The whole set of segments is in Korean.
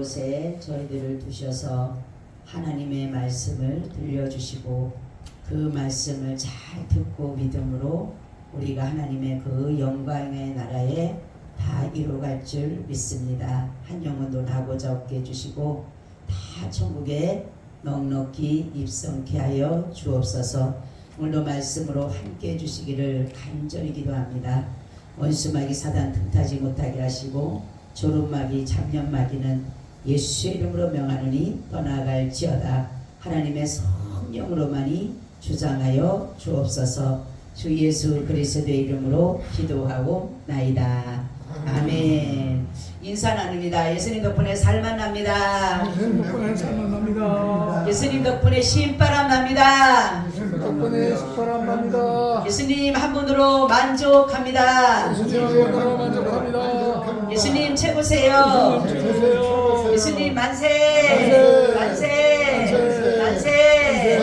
이곳에 저희들을 두셔서 하나님의 말씀을 들려주시고 그 말씀을 잘 듣고 믿음으로 우리가 하나님의 그 영광의 나라에 다 이루어갈 줄 믿습니다. 한 영혼도 나고자 없게 해주시고 다 천국에 넉넉히 입성케 하여 주옵소서. 오늘도 말씀으로 함께 해주시기를 간절히 기도합니다. 원수마귀 사단 틈타지 못하게 하시고 조롱마귀 잡념마귀는 예수의 이름으로 명하노니 떠나갈지어다. 하나님의 성령으로만이 주장하여 주옵소서. 주 예수 그리스도의 이름으로 기도하고 나이다. 아멘. 인사 나눕니다. 예수님 덕분에 살만 납니다. 예수님 덕분에 살만 납니다. 예수님 덕분에 신바람 납니다. 예수님 덕분에 신바람 납니다. 예수님 한 분으로 만족합니다. 예수님 한 분으로 만족합니다. 예수님 최고세요. 예수님 최고세요. 예수님 만세. 만세. 만세.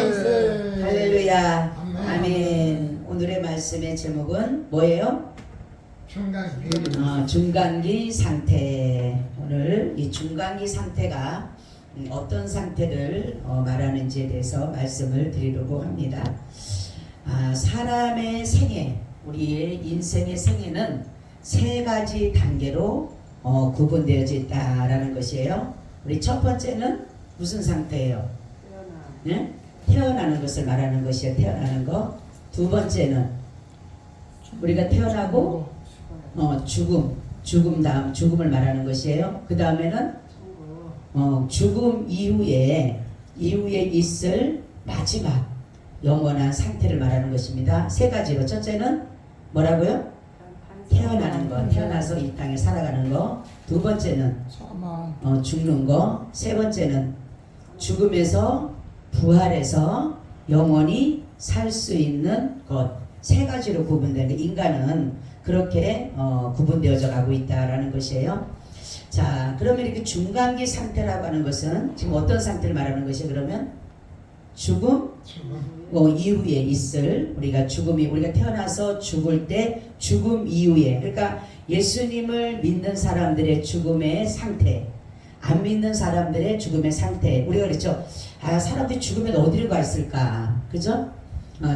할렐루야. 아멘. 오늘의 말씀의 제목은 뭐예요? 중간기 상태. 오늘 이 중간기 상태가 어떤 상태를 말하는지에 대해서 말씀을 드리려고 합니다. 사람의 생애, 우리의 인생의 생애는 세 가지 단계로 구분되어져 있다라는 것이에요. 우리 첫 번째는 무슨 상태예요? 네? 태어나는 것을 말하는 것이에요. 태어나는 것. 두 번째는 우리가 태어나고 죽음 다음 죽음을 말하는 것이에요. 그 다음에는 죽음 이후에 있을 마지막 영원한 상태를 말하는 것입니다. 세 가지로. 첫째는 뭐라고요? 태어나는 것, 태어나서 이 땅에 살아가는 것. 두 번째는 죽는 것. 세 번째는 죽음에서 부활해서 영원히 살 수 있는 것. 세 가지로 구분되는 인간은 그렇게 구분되어져 가고 있다라는 것이에요. 자, 그러면 이렇게 중간기 상태라고 하는 것은 지금 어떤 상태를 말하는 것이 그러면 죽음 이후에 있을 우리가 태어나서 죽을 때 죽음 이후에, 그러니까 예수님을 믿는 사람들의 죽음의 상태, 안 믿는 사람들의 죽음의 상태. 우리가 그랬죠. 사람들이 죽으면 어디로 가 있을까, 그죠?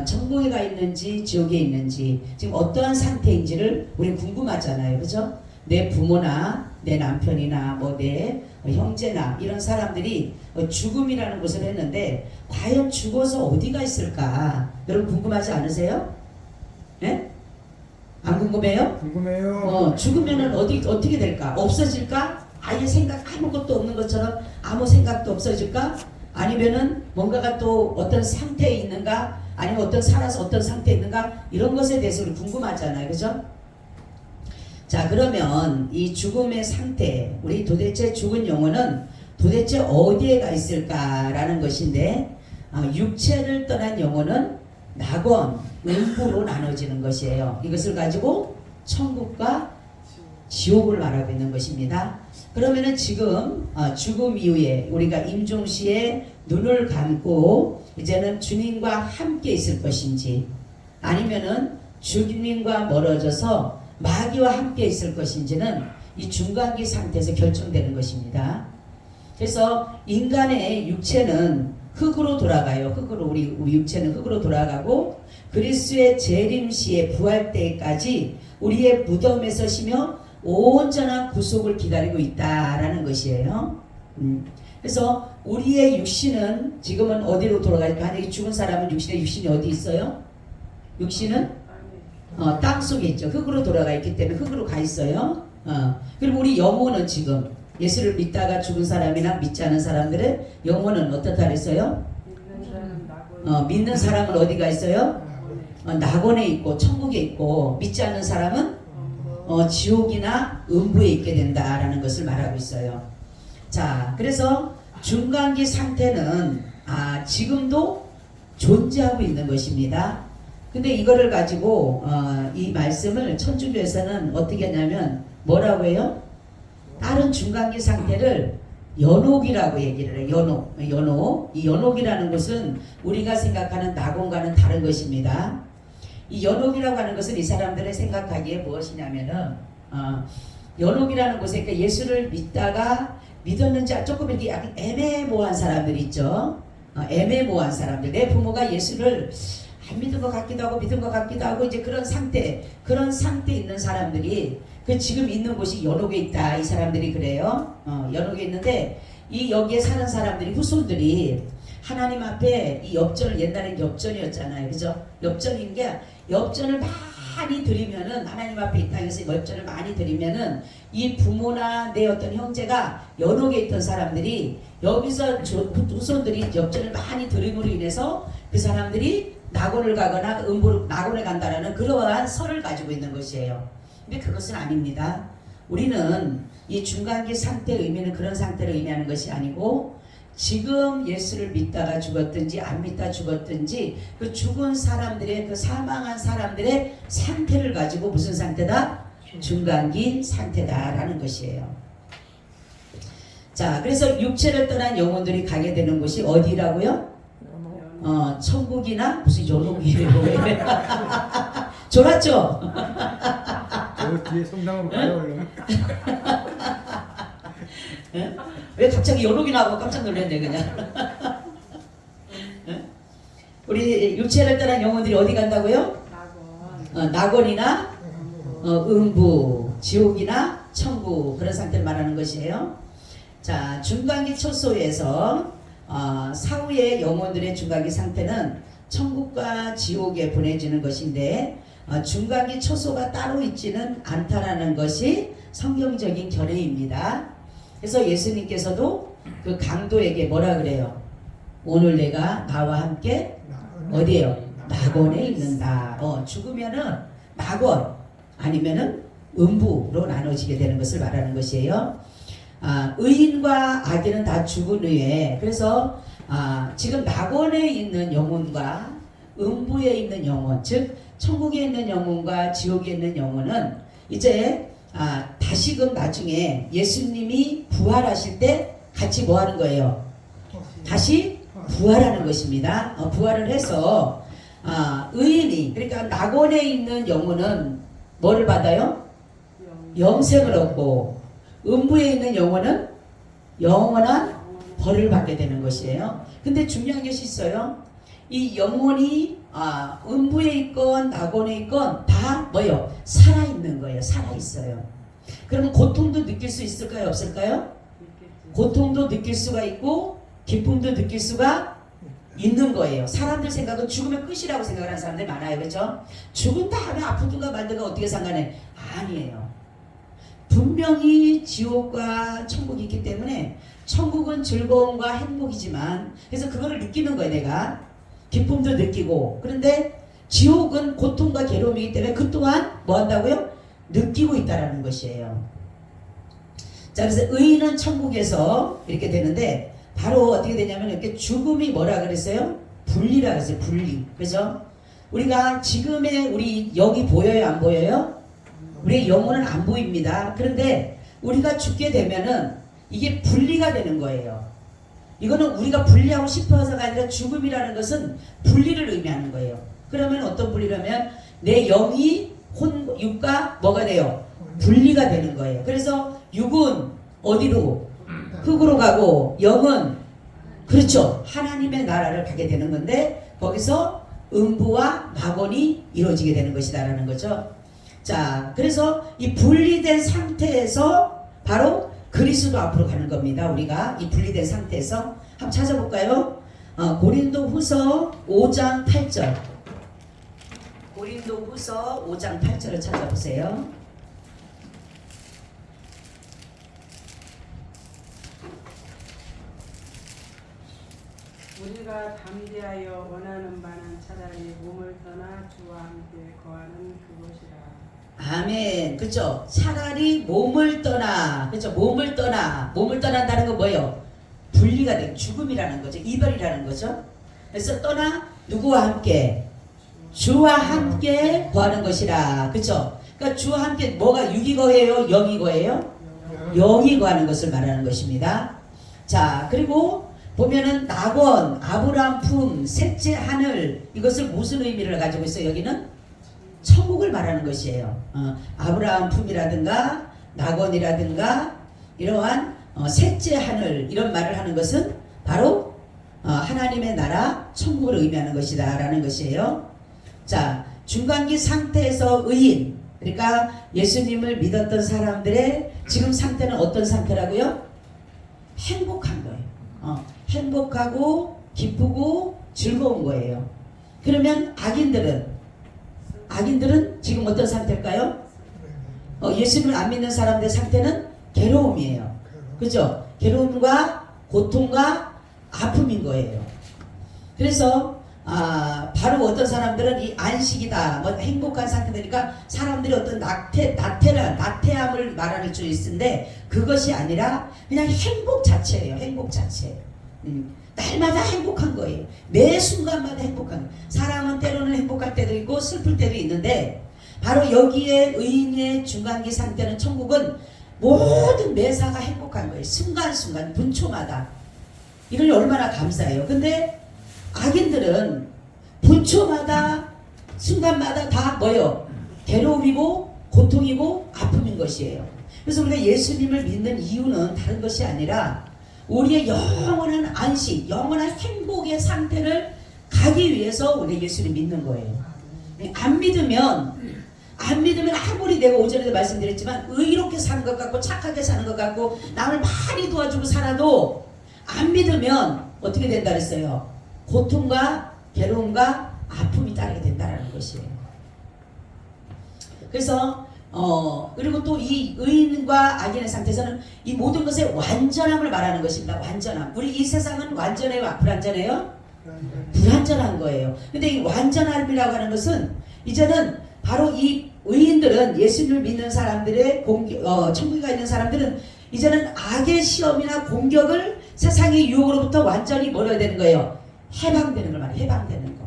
천국에 가 있는지 지옥에 있는지 지금 어떠한 상태인지를 우리 궁금하잖아요, 그죠? 내 부모나 내 남편이나 내 형제나 이런 사람들이 죽음이라는 것을 했는데 과연 죽어서 어디가 있을까? 여러분 궁금하지 않으세요? 네? 안 궁금해요? 궁금해요. 죽으면은 어떻게 될까? 없어질까? 아예 아무것도 없는 것처럼 아무 생각도 없어질까? 아니면은 뭔가가 또 어떤 상태에 있는가? 아니면 살아서 어떤 상태에 있는가? 이런 것에 대해서 우리 궁금하잖아요, 그죠? 자, 그러면 이 죽음의 상태, 우리 도대체 죽은 영혼은 도대체 어디에 가 있을까라는 것인데, 육체를 떠난 영혼은 낙원, 음부로 나눠지는 것이에요. 이것을 가지고 천국과 지옥을 말하고 있는 것입니다. 그러면은 지금 죽음 이후에 우리가 임종시에 눈을 감고 이제는 주님과 함께 있을 것인지, 아니면은 주님과 멀어져서 마귀와 함께 있을 것인지는 이 중간기 상태에서 결정되는 것입니다. 그래서 인간의 육체는 흙으로 돌아가요. 우리 육체는 흙으로 돌아가고 그리스도의 재림시에 부활 때까지 우리의 무덤에서 쉬며 온전한 구속을 기다리고 있다라는 것이에요. 그래서 우리의 육신은 지금은 어디로 돌아갈까? 만약에 죽은 사람은 육신이 어디 있어요? 육신은 땅 속에 있죠. 흙으로 돌아가 있기 때문에 흙으로 가 있어요. 그리고 우리 영혼은 지금 예수를 믿다가 죽은 사람이나 믿지 않은 사람들의 영혼은 어떻다 그랬어요? 믿는 사람은 어디가 있어요? 낙원에 있고 천국에 있고, 믿지 않는 사람은 지옥이나 음부에 있게 된다라는 것을 말하고 있어요. 자, 그래서 중간기 상태는 지금도 존재하고 있는 것입니다. 근데 이거를 가지고 이 말씀을 천주교에서는 어떻게 하냐면 뭐라고 해요? 다른 중간기 상태를 연옥이라고 얘기를 해요. 연옥. 이 연옥이라는 것은 우리가 생각하는 낙원과는 다른 것입니다. 이 연옥이라고 하는 것은 이 사람들의 생각하기에 무엇이냐면은 연옥이라는 곳에, 그러니까 예수를 믿다가 믿었는지 조금 이렇게 약간 애매모호한 사람들 있죠. 애매모호한 사람들. 내 부모가 예수를 안 믿은 것 같기도 하고 믿은 것 같기도 하고 이제 그런 상태에 있는 사람들이 그 지금 있는 곳이 연옥에 있다. 이 사람들이 그래요. 연옥에 있는데 이 여기에 사는 사람들이 후손들이 하나님 앞에 이 엽전을 옛날엔 엽전이었잖아요. 그죠? 엽전인 게 엽전을 많이 드리면은 하나님 앞에 이 땅에서 엽전을 많이 드리면은 이 부모나 내 어떤 형제가 연옥에 있던 사람들이 여기서 후손들이 엽전을 많이 드림으로 인해서 그 사람들이 낙원을 가거나 낙원에 간다라는 그러한 설을 가지고 있는 것이에요. 근데 그것은 아닙니다. 우리는 이 중간기 상태의 의미는 그런 상태를 의미하는 것이 아니고 지금 예수를 믿다가 죽었든지 안 믿다 죽었든지 그 죽은 사람들의 그 사망한 사람들의 상태를 가지고 무슨 상태다? 중간기 상태다라는 것이에요. 자, 그래서 육체를 떠난 영혼들이 가게 되는 곳이 어디라고요? 천국이나 무슨 연옥이에요. 졸았죠? 저 뒤에 성당으로 가요 얼른. 예? 왜 갑자기 연옥이 나오고 깜짝 놀랐네 그냥. 예? 우리 육체를 떠난 영혼들이 어디 간다고요? 낙원이나 음부, 지옥이나 천국 그런 상태를 말하는 것이에요. 자, 중간기 초소에서 사후의 영혼들의 중간기 상태는 천국과 지옥에 보내지는 것인데 중간기 초소가 따로 있지는 않다라는 것이 성경적인 견해입니다. 그래서 예수님께서도 그 강도에게 뭐라 그래요? 오늘 내가 나와 함께 어디에요? 낙원에 있는다. 죽으면은 낙원 아니면은 음부로 나눠지게 되는 것을 말하는 것이에요. 의인과 악인은 다 죽은 후에 그래서 지금 낙원에 있는 영혼과 음부에 있는 영혼, 즉 천국에 있는 영혼과 지옥에 있는 영혼은 이제 다시금 나중에 예수님이 부활하실 때 같이 뭐 하는 거예요? 다시 부활하는 것입니다. 부활을 해서 의인이 그러니까 낙원에 있는 영혼은 뭐를 받아요? 영생을 얻고 음부에 있는 영혼은 영원한 벌을 받게 되는 것이에요. 근데 중요한 것이 있어요. 이 영혼이 음부에 있건 낙원에 있건 다 뭐예요? 살아있는 거예요. 살아있어요. 그러면 고통도 느낄 수 있을까요? 없을까요? 고통도 느낄 수가 있고 기쁨도 느낄 수가 있는 거예요. 사람들 생각은 죽으면 끝이라고 생각하는 사람들이 많아요. 그렇죠? 죽은 다음에 아프든가 말든가 어떻게 상관해? 아니에요. 분명히 지옥과 천국이 있기 때문에 천국은 즐거움과 행복이지만 그래서 그거를 느끼는 거예요. 내가 기쁨도 느끼고 그런데 지옥은 고통과 괴로움이기 때문에 그 또한 뭐 한다고요? 느끼고 있다라는 것이에요. 자, 그래서 의인은 천국에서 이렇게 되는데 바로 어떻게 되냐면 이렇게 죽음이 뭐라 그랬어요? 분리라 그랬어요. 분리. 그죠? 우리가 지금의 우리 여기 보여요? 안 보여요? 우리의 영혼은 안 보입니다. 그런데 우리가 죽게 되면은 이게 분리가 되는 거예요. 이거는 우리가 분리하고 싶어서가 아니라 죽음이라는 것은 분리를 의미하는 거예요. 그러면 어떤 분리라면 내 영이 육과 뭐가 돼요? 분리가 되는 거예요. 그래서 육은 어디로? 흙으로 가고 영은 그렇죠. 하나님의 나라를 가게 되는 건데 거기서 음부와 낙원이 이루어지게 되는 것이다라는 거죠. 자, 그래서 이 분리된 상태에서 바로 그리스도 앞으로 가는 겁니다. 우리가 이 분리된 상태에서 한번 찾아볼까요? 고린도후서 5장 8절. 고린도후서 5장 8절을 찾아보세요. 우리가 담대하여 원하는 바는 차라리 몸을 떠나 주와 함께 거하는 그것이라. 아멘. 그죠? 차라리 몸을 떠나. 그죠? 몸을 떠나. 몸을 떠난다는 건 뭐예요? 분리가 된 죽음이라는 거죠. 이별이라는 거죠. 그래서 떠나 누구와 함께? 주와 함께 거하는 것이라. 그죠? 그러니까 주와 함께 뭐가 육이 거예요? 영이 거예요? 영이 거하는 것을 말하는 것입니다. 자, 그리고 보면은 낙원, 아브라함 품, 셋째 하늘 이것을 무슨 의미를 가지고 있어요? 여기는 천국을 말하는 것이에요. 아브라함 품이라든가 낙원이라든가 이러한 셋째 하늘 이런 말을 하는 것은 바로 하나님의 나라 천국을 의미하는 것이다 라는 것이에요. 자, 중간기 상태에서 의인, 그러니까 예수님을 믿었던 사람들의 지금 상태는 어떤 상태라고요? 행복한 거예요. 행복하고 기쁘고 즐거운 거예요. 그러면 악인들은 지금 어떤 상태일까요? 예수님을 안 믿는 사람들의 상태는 괴로움이에요. 그죠? 괴로움과 고통과 아픔인 거예요. 그래서 바로 어떤 사람들은 이 안식이다, 뭐 행복한 상태니까 사람들이 어떤 나태함을 말할 수 있는데 그것이 아니라 그냥 행복 자체예요. 행복 자체. 날마다 행복한 거예요. 매 순간마다 행복한 거예요. 사람은 때로는 행복할 때도 있고 슬플 때도 있는데 바로 여기에 의인의 중간기 상태는 천국은 모든 매사가 행복한 거예요. 순간순간 분초마다. 이러니 얼마나 감사해요. 근데 악인들은 분초마다 순간마다 다 뭐요? 괴로움이고 고통이고 아픔인 것이에요. 그래서 우리가 예수님을 믿는 이유는 다른 것이 아니라 우리의 영원한 안식, 영원한 행복의 상태를 가기 위해서 우리가 예수를 믿는 거예요. 안 믿으면 아무리 내가 오전에도 말씀드렸지만 의롭게 사는 것 같고 착하게 사는 것 같고 남을 많이 도와주고 살아도 안 믿으면 어떻게 된다 그랬어요? 고통과 괴로움과 아픔이 따르게 된다는 것이에요. 그래서 그리고 또 이 의인과 악인의 상태에서는 이 모든 것의 완전함을 말하는 것입니다. 완전함. 우리 이 세상은 완전해요? 불완전해요? 불완전한 거예요. 근데 이 완전함이라고 하는 것은 이제는 바로 이 의인들은 예수님을 믿는 사람들의 천국에 가 있는 사람들은 이제는 악의 시험이나 공격을 세상의 유혹으로부터 완전히 멀어야 되는 거예요. 해방되는 걸 말해요. 해방되는 거.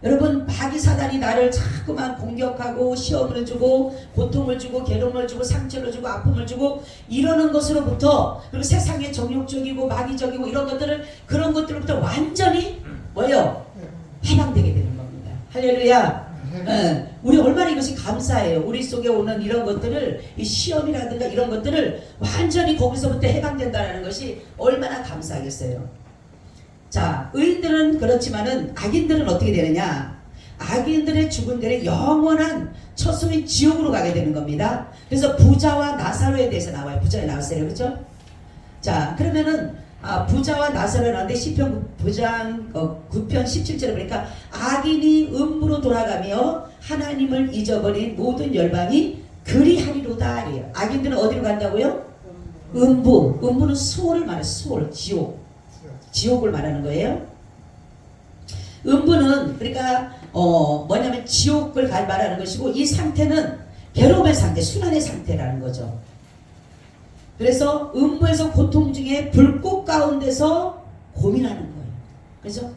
여러분, 마귀 사단이 나를 자꾸만 공격하고 시험을 주고 고통을 주고 괴로움을 주고 상처를 주고 아픔을 주고 이러는 것으로부터, 그리고 세상의 정욕적이고 마귀적이고 이런 것들을, 그런 것들로부터 완전히 뭐예요? 해방되게 되는 겁니다. 할렐루야. 우리 얼마나 이것이 감사해요. 우리 속에 오는 이런 것들을, 이 시험이라든가 이런 것들을 완전히 거기서부터 해방된다는 것이 얼마나 감사하겠어요. 자, 의인들은 그렇지만은 악인들은 어떻게 되느냐? 악인들의 죽은 데는 영원한 처소인 지옥으로 가게 되는 겁니다. 그래서 부자와 나사로에 대해서 나와요. 부자에 나왔어요. 그렇죠? 자, 그러면은 부자와 나사로에 나왔는데 시편 9편 17절에 보니까 악인이 음부로 돌아가며 하나님을 잊어버린 모든 열방이 그리하리로다. 악인들은 어디로 간다고요? 음부. 음부는 수월을 말해요. 수월, 지옥을 말하는 거예요. 음부는 그러니까 뭐냐면 지옥을 말하는 것이고, 이 상태는 괴로움의 상태, 순환의 상태라는 거죠. 그래서 음부에서 고통 중에 불꽃 가운데서 고민하는 거예요. 그렇죠?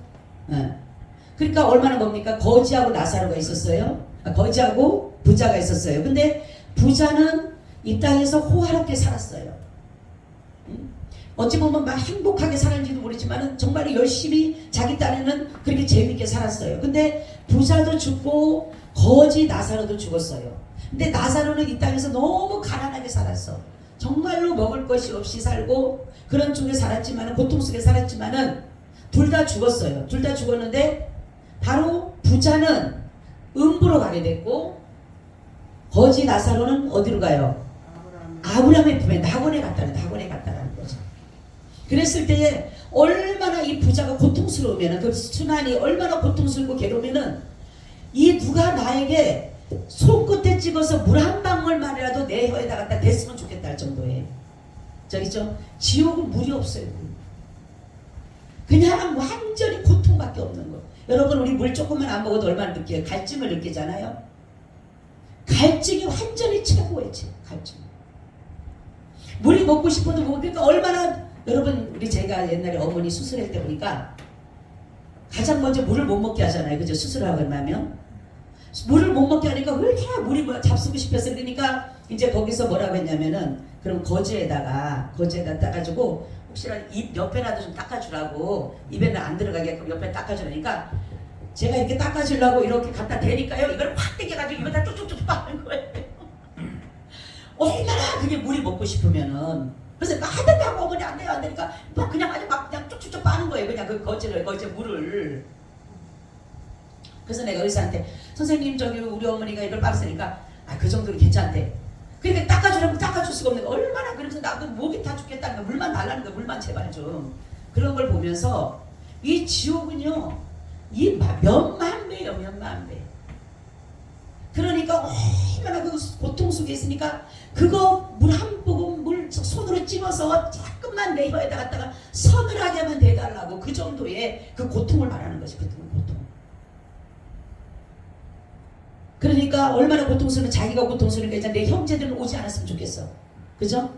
그러니까 얼마나 뭡니까? 거지하고 나사로가 있었어요. 거지하고 부자가 있었어요. 근데 부자는 이 땅에서 호화롭게 살았어요. 어찌 보면 막 행복하게 살았는지도 모르지만 정말 열심히 자기 딴에는 그렇게 재밌게 살았어요. 근데 부자도 죽고 거지 나사로도 죽었어요. 근데 나사로는 이 땅에서 너무 가난하게 살았어. 정말로 먹을 것이 없이 살고 그런 쪽에 살았지만, 고통 속에 살았지만은 둘 다 죽었어요. 둘 다 죽었는데 바로 부자는 음부로 가게 됐고, 거지 나사로는 어디로 가요? 아브라함의 품에 낙원에 갔다는 거죠. 그랬을 때에 얼마나 이 부자가 고통스러우면은, 그 순환이 얼마나 고통스럽고 괴로우면은, 이 누가 나에게 손끝에 찍어서 물 한 방울만이라도 내 혀에다 갖다 댔으면 좋겠다 할 정도에, 저기죠? 지옥은 물이 없어요. 그냥 완전히 고통밖에 없는 거. 여러분, 우리 물 조금만 안 먹어도 얼마나 느껴요? 갈증을 느끼잖아요. 갈증이 완전히 최고예요. 갈증. 물이 먹고 싶어도 먹고, 그러니까 얼마나, 여러분, 우리 제가 옛날에 어머니 수술할 때 보니까 가장 먼저 물을 못 먹게 하잖아요. 그죠? 수술하고 나면 물을 못 먹게 하니까 얼마나 물이 잡수고 싶었어요. 그러니까 이제 거기서 뭐라고 했냐면은, 그럼 거즈에다 따가지고 혹시나 입 옆에라도 좀 닦아주라고, 입에는 안 들어가게끔 옆에 닦아주라니까 제가 이렇게 닦아주려고 이렇게 갖다 대니까요, 이걸 확 당겨가지고 입에다 쭉쭉쭉 빠는 거예요. 얼마나 그게 물이 먹고 싶으면은 그래서 안 된다고 그냥 안 돼요 안 되니까 막 그냥 아주 막 그냥 쭉쭉쭉 빠는 거예요. 그냥 그 거제 물을. 그래서 내가 의사한테 선생님 저기 우리 어머니가 이걸 빠르니까 그 정도로 괜찮대. 그러니까 닦아주려면 닦아줄 수가 없는 거야. 얼마나 그래서 나도 목이 다 죽겠다는 거야. 물만 달라는 거야. 물만 제발 좀. 그런 걸 보면서 이 지옥은요 이 몇만 배예요. 몇만 배. 그러니까 얼마나 그 고통 속에 있으니까 그거 물 한 모금 물 손으로 찝어서 조금만 내 혀에다 갖다가 서늘하게만 대달라고 그 정도의 그 고통을 말하는 것이 그 고통. 그러니까 얼마나 고통스러우면 자기가 고통스러우니까 일단 내 형제들은 오지 않았으면 좋겠어. 그죠?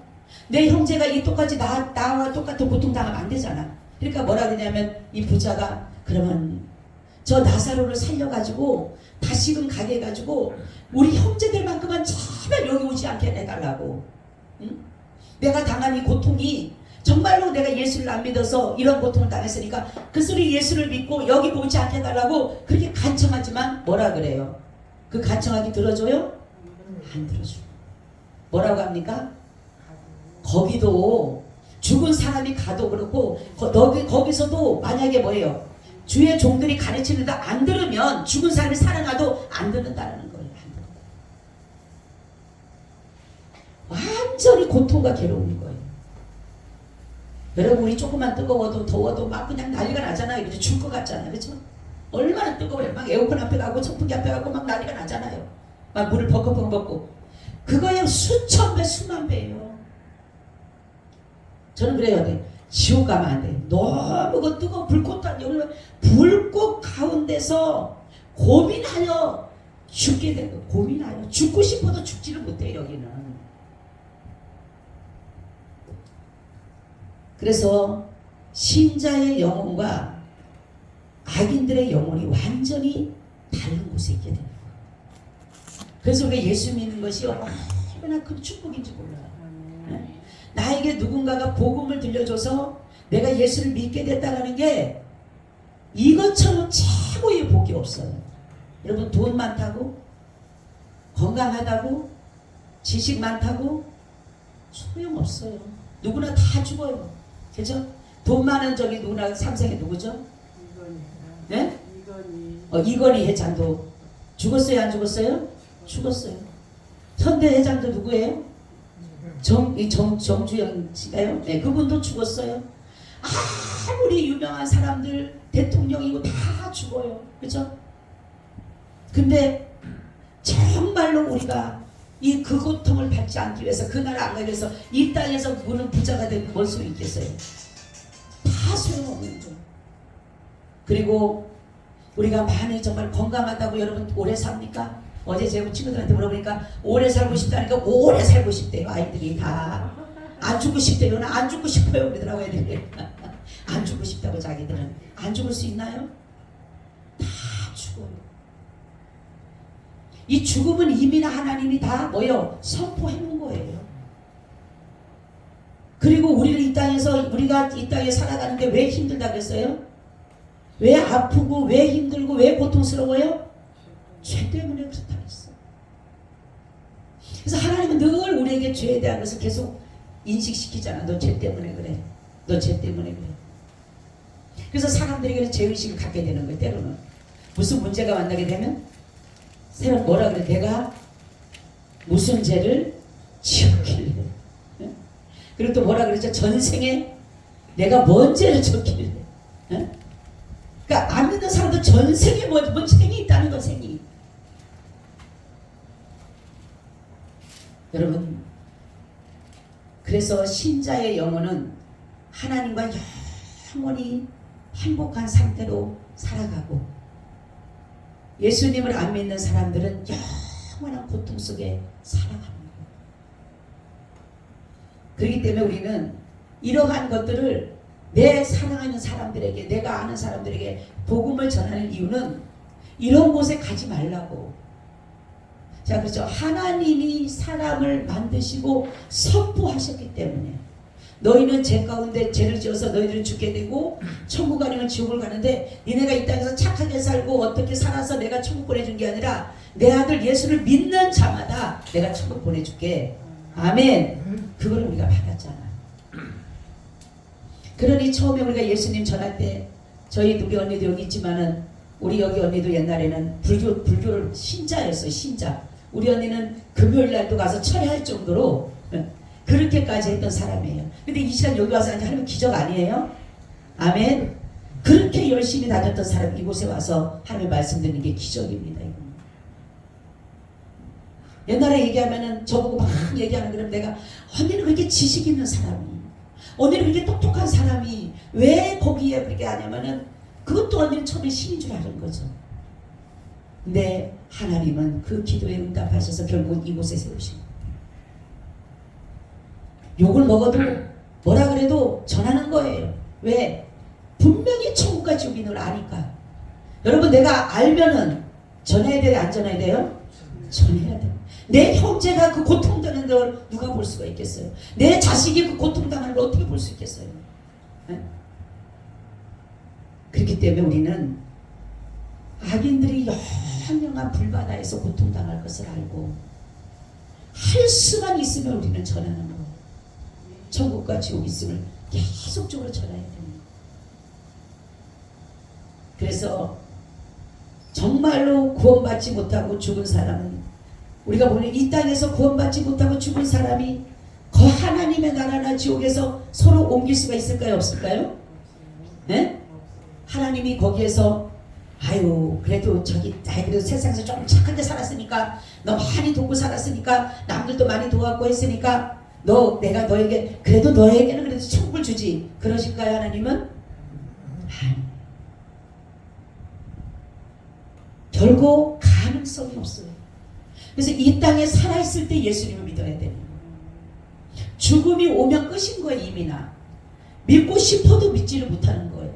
내 형제가 이 똑같이 나와 똑같은 고통 당하면 안 되잖아. 그러니까 뭐라 그러냐면 이 부자가 그러면 저 나사로를 살려가지고 다시금 가게 해가지고 우리 형제들만큼은 제발 여기 오지 않게 해달라고. 응? 내가 당한 이 고통이 정말로 내가 예수를 안 믿어서 이런 고통을 당했으니까 그 소리 예수를 믿고 여기 오지 않게 해달라고 그렇게 간청하지만 뭐라 그래요? 그 간청하기 들어줘요? 안 들어줘. 뭐라고 합니까? 거기도 죽은 사람이 가도 그렇고 거기서도 만약에 뭐예요? 주의 종들이 가르치는데 안 들으면 죽은 사람이 살아나도 안 듣는다는 거예요. 완전히 고통과 괴로움인 거예요. 여러분 우리 조금만 뜨거워도 더워도 막 그냥 난리가 나잖아요. 그죠? 줄 것 같잖아요. 그렇죠? 얼마나 뜨거워요. 막 에어컨 앞에 가고 선풍기 앞에 가고 막 난리가 나잖아요. 막 물을 벅벅벅 먹고 그거에 수천 배 수만 배예요. 저는 그래요. 지옥 가면 안 돼. 너무 그 뜨거운 불꽃 불꽃 가운데서 고민하여 죽게 되는 거. 고민하여 죽고 싶어도 죽지를 못해 여기는. 그래서 신자의 영혼과 악인들의 영혼이 완전히 다른 곳에 있게 되는 거예요. 그래서 우리가 예수 믿는 것이 얼마나 큰 축복인지 몰라요. 네? 나에게 누군가가 복음을 들려줘서 내가 예수를 믿게 됐다는 게 이것처럼 최고의 복이 없어요. 여러분 돈 많다고 건강하다고 지식 많다고 소용없어요. 누구나 다 죽어요. 그죠? 돈 많은 저기 누구나 삼성에 누구죠? 네? 이건희 회장도 죽었어요? 안 죽었어요? 죽었어요. 현대 회장도 누구예요? 정주영 씨가요? 네, 그분도 죽었어요. 아무리 유명한 사람들 대통령이고 다 죽어요. 그죠? 근데 정말로 우리가 이 그 고통을 받지 않기 위해서 그 나라 안 가기 위해서 이 땅에서 무는 부자가 되고 뭘 수 있겠어요? 다 소용없는 줄. 그리고 우리가 많이 정말 건강하다고 여러분 오래 삽니까? 어제 제가 친구들한테 물어보니까 오래 살고 싶다니까 오래 살고 싶대요. 아이들이 다 안 죽고 싶대요. 나 안 죽고 싶어요. 그러더라고 애들이. 안 죽고 싶다고 자기들은. 안 죽을 수 있나요? 다 죽어요. 이 죽음은 이미나 하나님이 다 뭐요? 선포해 놓은 거예요. 그리고 우리가 이 땅에 살아가는데 왜 힘들다 그랬어요? 왜 아프고 왜 힘들고 왜 고통스러워요? 죄 때문에 그렇다 그랬어. 그래서 하나님은 늘 우리에게 죄에 대한 것을 계속 인식시키잖아. 너 죄 때문에 그래. 너 죄 때문에 그래. 그래서 사람들에게는 죄의식을 갖게 되는 거예요. 때로는 무슨 문제가 만나게 되면 사람 뭐라 그래? 내가 무슨 죄를 지었길래. 그리고 또 뭐라 그랬죠? 전생에 내가 뭔 죄를 졌길래. 그러니까 안 믿는 사람도 전생에 뭔 생이 있다는 거. 생이. 여러분 그래서 신자의 영혼은 하나님과 영원히 행복한 상태로 살아가고 예수님을 안 믿는 사람들은 영원한 고통 속에 살아갑니다. 그렇기 때문에 우리는 이러한 것들을 내 사랑하는 사람들에게 내가 아는 사람들에게 복음을 전하는 이유는 이런 곳에 가지 말라고. 자, 그렇죠. 하나님이 사람을 만드시고 선포하셨기 때문에 너희는 죄 가운데 죄를 지어서 너희들은 죽게 되고 천국 아니면 지옥을 가는데 니네가 이 땅에서 착하게 살고 어떻게 살아서 내가 천국 보내준 게 아니라 내 아들 예수를 믿는 자마다 내가 천국 보내줄게. 아멘. 그걸 우리가 받았잖아. 그러니 처음에 우리가 예수님 전할 때 저희 우리 언니도 여기 있지만은 우리 여기 언니도 옛날에는 불교를 신자였어요. 신자. 우리 언니는 금요일 날도 가서 철회할 정도로 그렇게까지 했던 사람이에요. 근데 이 시간 여기 와서 하나님 기적 아니에요? 아멘. 그렇게 열심히 다녔던 사람이 이곳에 와서 하나님 말씀 듣는 게 기적입니다. 옛날에 얘기하면은 저보고 막 얘기하는 그럼 내가 언니는 그렇게 지식 있는 사람이, 언니는 그렇게 똑똑한 사람이 왜 거기에 그렇게 하냐면은 그것도 언니는 처음에 신인 줄 아는 거죠. 근데 하나님은 그 기도에 응답하셔서 결국 이곳에 세우신 거예요. 욕을 먹어도 뭐라 그래도 전하는 거예요. 왜? 분명히 천국과 지옥이 늘 아니까. 여러분 내가 알면은 전해야 돼요? 안 전해야 돼요? 전해야 돼요. 내 형제가 그 고통당하는 걸 누가 볼 수가 있겠어요? 내 자식이 그 고통당하는 걸 어떻게 볼 수 있겠어요? 네? 그렇기 때문에 우리는 악인들이 현명한 불바다에서 고통당할 것을 알고 할 수만 있으면 우리는 전하는 거예요. 천국과 지옥 있음을 계속적으로 전해야 됩니다. 그래서 정말로 구원받지 못하고 죽은 사람은 우리가 보면 이 땅에서 구원받지 못하고 죽은 사람이 그 하나님의 나라나 지옥에서 서로 옮길 수가 있을까요? 없을까요? 네? 하나님이 거기에서 아유 그래도 그래도 세상에서 좀 착하게 살았으니까 너 많이 돕고 살았으니까 남들도 많이 도왔고 했으니까 내가 너에게 그래도 너에게는 그래도 천국을 주지 그러실까요? 하나님은? 결코 가능성이 없어요. 그래서 이 땅에 살아있을 때 예수님을 믿어야 되는 거예요. 죽음이 오면 끝인 거예요. 이미나 믿고 싶어도 믿지를 못하는 거예요.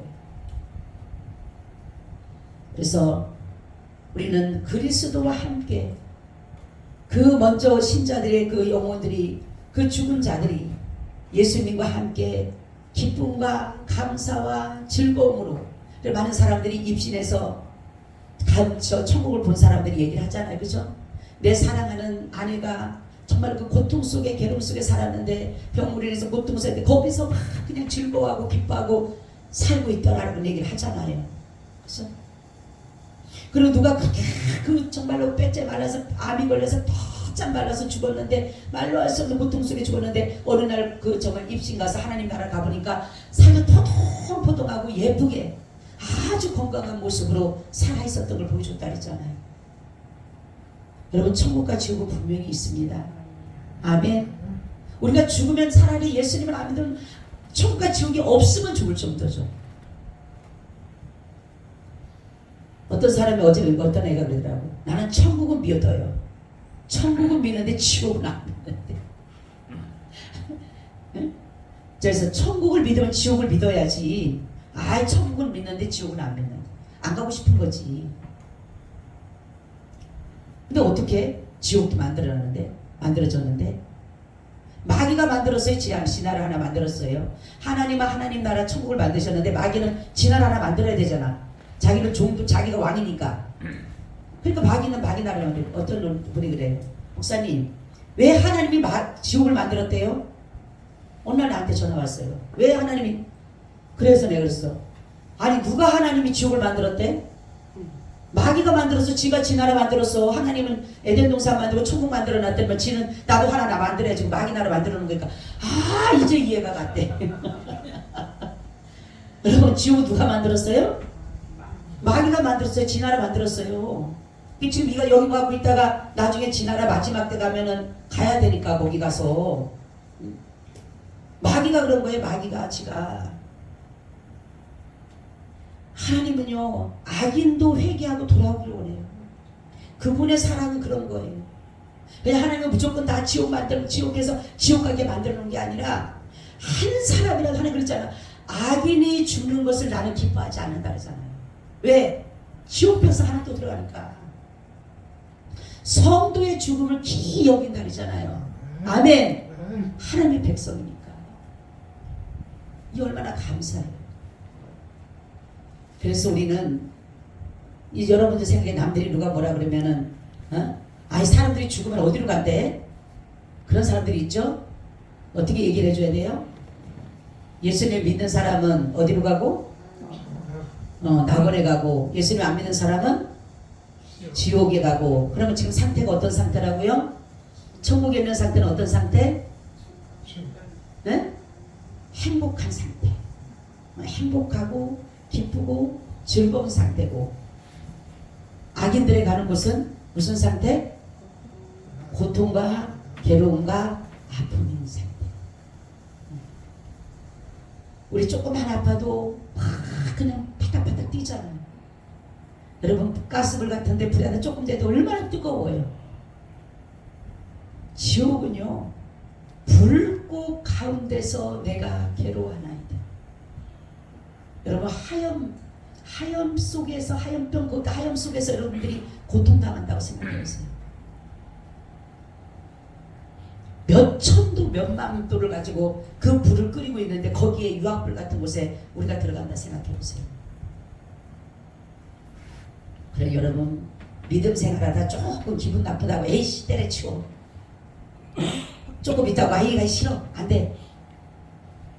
그래서 우리는 그리스도와 함께 그 먼저 신자들의 그 영혼들이 그 죽은 자들이 예수님과 함께 기쁨과 감사와 즐거움으로 많은 사람들이 입신해서 저 천국을 본 사람들이 얘기를 하잖아요. 그죠? 내 사랑하는 아내가 정말 그 고통 속에 괴로움 속에 살았는데 병물에서 고통 속에 거기서 막 그냥 즐거워하고 기뻐하고 살고 있더라라는 얘기를 하잖아요. 그죠? 그리고 누가 그 정말로 빼째 말라서 암이 걸려서 쫙 말라서 죽었는데 말로 할 수 없는 고통 속에 죽었는데 어느 날 그 정말 입신 가서 하나님 나라 가보니까 살도 포동포동하고 예쁘게 아주 건강한 모습으로 살아있었던 걸 보여줬다 그랬잖아요. 여러분 천국과 지옥은 분명히 있습니다. 아멘. 우리가 죽으면 차라리 예수님을 안 믿으면 천국과 지옥이 없으면 죽을 정도죠. 어떤 사람이 어제 어떤 애가 그러더라고. 나는 천국은 믿어요. 천국은 믿는데 지옥은 안 믿는데. 그래서 천국을 믿으면 지옥을 믿어야지. 천국은 믿는데 지옥은 안 믿는. 안 가고 싶은 거지. 근데 어떻게 지옥도 만들어졌는데 마귀가 만들었어요. 진화를 하나 만들었어요. 하나님은 하나님 나라 천국을 만드셨는데 마귀는 진화를 하나 만들어야 되잖아. 자기는 종도 자기가 왕이니까. 그러니까 마귀는 마귀 나라를 만들어. 어떤 분이 그래요. 목사님 왜 하나님이 지옥을 만들었대요? 어느 날 나한테 전화 왔어요. 왜 하나님이 그래서 내가 그랬어. 아니 누가 하나님이 지옥을 만들었대? 마귀가 만들어서 지가 지 나라 만들었어. 하나님은 에덴 동산 만들고 천국 만들어놨더니 지는 나도 하나 만들어야지 마귀 나라 만들어놓은 거니까 이제 이해가 갔대. 여러분 지옥 누가 만들었어요? 마귀가 만들었어요. 지 나라 만들었어요. 지금 네가 여기 가고 있다가 나중에 지 나라 마지막 때 가면은 가야 되니까 거기 가서 마귀가 그런 거예요. 마귀가 지가. 하나님은요 악인도 회개하고 돌아오기를 원해요. 그분의 사랑은 그런 거예요. 그냥 하나님은 무조건 다 지옥에서 지옥 가게 만들어 놓은 게 아니라 한 사람이라도 하나님 그랬잖아. 악인이 죽는 것을 나는 기뻐하지 않는다 그러잖아요. 왜? 지옥 편서 하나도 들어가니까. 성도의 죽음을 기이 여긴다 그러잖아요. 아멘. 하나님의 백성이니까. 이 얼마나 감사해요. 그래서 우리는 여러분들 생각에 남들이 누가 뭐라 그러면은 사람들이 죽으면 어디로 간대? 그런 사람들이 있죠? 어떻게 얘기를 해줘야 돼요? 예수님 믿는 사람은 어디로 가고? 낙원에 가고, 예수님 안 믿는 사람은 지옥에 가고. 그러면 지금 상태가 어떤 상태라고요? 천국에 있는 상태는 어떤 상태? 네? 행복한 상태. 행복하고 기쁘고 즐거운 상태고, 악인들이 가는 곳은 무슨 상태? 고통과 괴로움과 아픔이 있는 상태. 우리 조금만 아파도 막 그냥 파닥파닥 뛰잖아요. 여러분 가스불 같은데 불이 하나 조금 돼도 얼마나 뜨거워요. 지옥은요, 불꽃 가운데서 내가 괴로워하나이다. 여러분 하염 속에서, 하염병 그 하염 속에서 여러분들이 고통당한다고 생각해보세요. 몇 천도 몇만 도를 가지고 그 불을 끓이고 있는데 거기에 유황불 같은 곳에 우리가 들어간다 생각해보세요. 그래 여러분 믿음 생활하다 조금 기분 나쁘다고 에이씨 때려치워, 조금 있다고 아이가 싫어, 안돼,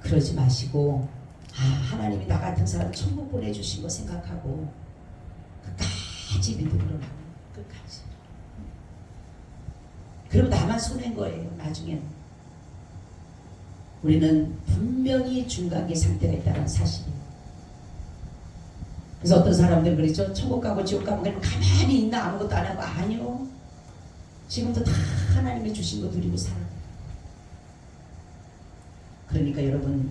그러지 마시고 하나님이 나 같은 사람 천국 보내주신 거 생각하고 끝까지 믿음으로 나가요. 끝까지. 그럼 나만 손해인 거예요. 나중에는 우리는 분명히 중간기 상태가 있다는 사실이에요. 그래서 어떤 사람들은 그러죠. 천국 가고 지옥 가고 그냥 가만히 있나 아무것도 안 하고. 아니요, 지금도 다 하나님이 주신 거 누리고 살아요. 그러니까 여러분,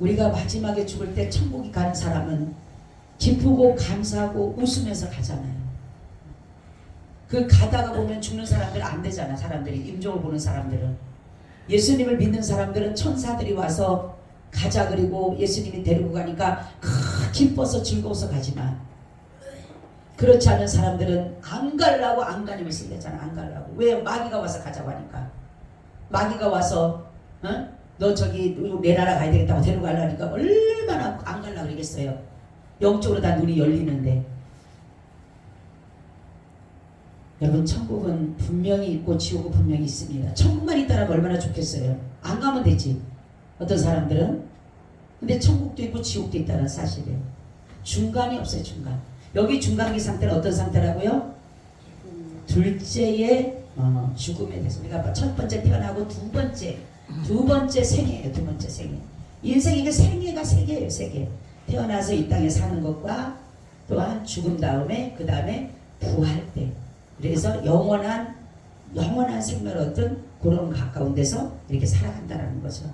우리가 마지막에 죽을 때 천국에 가는 사람은 기쁘고 감사하고 웃으면서 가잖아요. 그 가다가 보면 죽는 사람들은 안 되잖아. 사람들이 임종을 보는 사람들은. 예수님을 믿는 사람들은 천사들이 와서 가자 그리고 예수님이 데리고 가니까 기뻐서 즐거워서 가지만, 그렇지 않은 사람들은 안 가려고 안간힘을 쓰겠잖아. 안 가려고. 왜? 마귀가 와서 가자고 하니까. 마귀가 와서 너 저기 내 나라 가야 되겠다고 데리고 가려니까 얼마나 안 가려고 그러겠어요. 영적으로 다 눈이 열리는데. 여러분 천국은 분명히 있고 지옥은 분명히 있습니다. 천국만 있다면 얼마나 좋겠어요. 안 가면 되지. 어떤 사람들은. 근데 천국도 있고 지옥도 있다는 사실이에요. 중간이 없어요. 중간. 여기 중간기 상태는 어떤 상태라고요? 둘째의 죽음에 대해서. 우리가 첫 번째 태어나고 두 번째 생애예요. 두 번째 생애. 인생이 생애가 세 개예요. 세 개. 태어나서 이 땅에 사는 것과 또한 죽은 다음에 그 다음에 부활 때. 그래서 영원한 생명을 얻은 그런 가까운 데서 이렇게 살아간다는 거죠.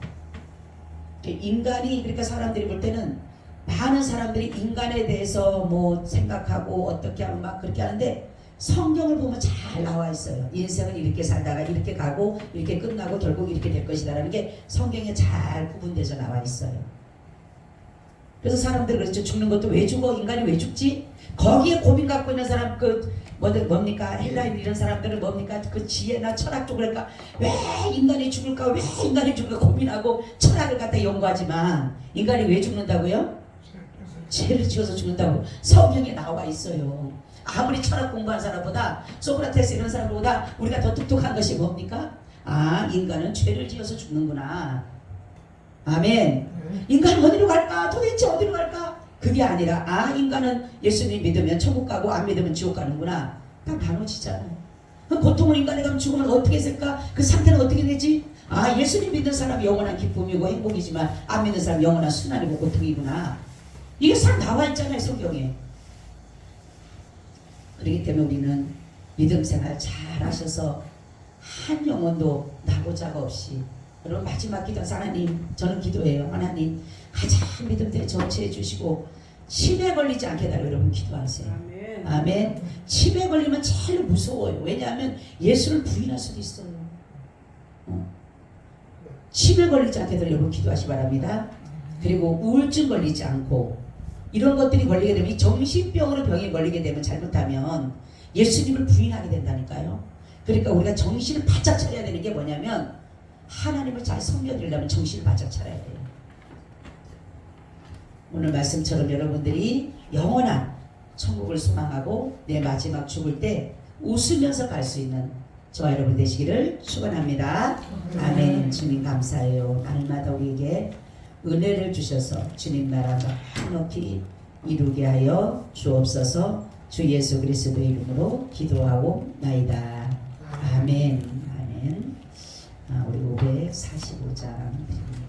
인간이, 그러니까 사람들이 볼 때는 많은 사람들이 인간에 대해서 뭐 생각하고 어떻게 하면 막 그렇게 하는데, 성경을 보면 잘 나와 있어요. 인생은 이렇게 살다가 이렇게 가고 이렇게 끝나고 결국 이렇게 될 것이다라는 게 성경에 잘 구분돼서 나와 있어요. 그래서 사람들이 그렇죠. 죽는 것도 왜 죽어? 인간이 왜 죽지? 거기에 고민 갖고 있는 사람, 뭡니까? 헬라인 이런 사람들은 뭡니까? 그 지혜나 철학 쪽을 할까? 왜 인간이 죽을까? 왜 인간이 죽을까? 고민하고 철학을 갖다 연구하지만, 인간이 왜 죽는다고요? 죄를 지어서 죽는다고 성경에 나와 있어요. 아무리 철학 공부한 사람보다, 소크라테스 이런 사람보다 우리가 더 똑똑한 것이 뭡니까? 인간은 죄를 지어서 죽는구나. 아멘. 인간은 어디로 갈까? 도대체 어디로 갈까? 그게 아니라 인간은 예수님 믿으면 천국 가고 안 믿으면 지옥 가는구나. 딱 나눠지잖아요. 고통을 인간이 가면 죽으면 어떻게 했을까? 그 상태는 어떻게 되지? 예수님 믿는 사람이 영원한 기쁨이고 행복이지만 안 믿는 사람이 영원한 순환이고 고통이구나. 이게 싹 나와 있잖아요. 성경에. 그렇기 때문에 우리는 믿음 생활 잘 하셔서 한 영혼도 나고자가 없이, 여러분 마지막 기도해서 하나님, 저는 기도해요. 하나님 가장 믿음대로 정치해 주시고 치매 걸리지 않게 달라고 여러분 기도하세요. 아멘. 아멘. 치매 걸리면 제일 무서워요. 왜냐하면 예수를 부인할 수도 있어요. 치매 걸리지 않게 달라고 여러분 기도하시기 바랍니다. 그리고 우울증 걸리지 않고, 이런 것들이 걸리게 되면, 이 정신병으로 병이 걸리게 되면 잘못하면 예수님을 부인하게 된다니까요. 그러니까 우리가 정신을 바짝 차려야 되는 게 뭐냐면, 하나님을 잘 섬겨드리려면 정신을 바짝 차려야 돼요. 오늘 말씀처럼 여러분들이 영원한 천국을 소망하고 내 마지막 죽을 때 웃으면서 갈 수 있는 저와 여러분 되시기를 축원합니다. 아멘. 주님 감사해요. 날마다 우리에게 은혜를 주셔서 주님 나라가 높이 이루게 하여 주옵소서. 주 예수 그리스도의 이름으로 기도하고 나이다. 아멘. 아멘. 우리 545장 드립니다.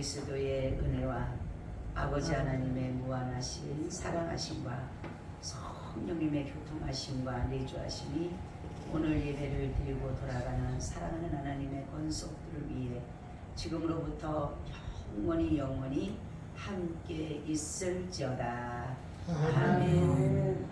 그리스도의 은혜와 아버지 하나님의 무한하신 사랑하심과 성령님의 교통하심과 내주하심이 오늘 예배를 드리고 돌아가는 사랑하는 하나님의 권속들을 위해 지금으로부터 영원히 함께 있을지어다. 아멘.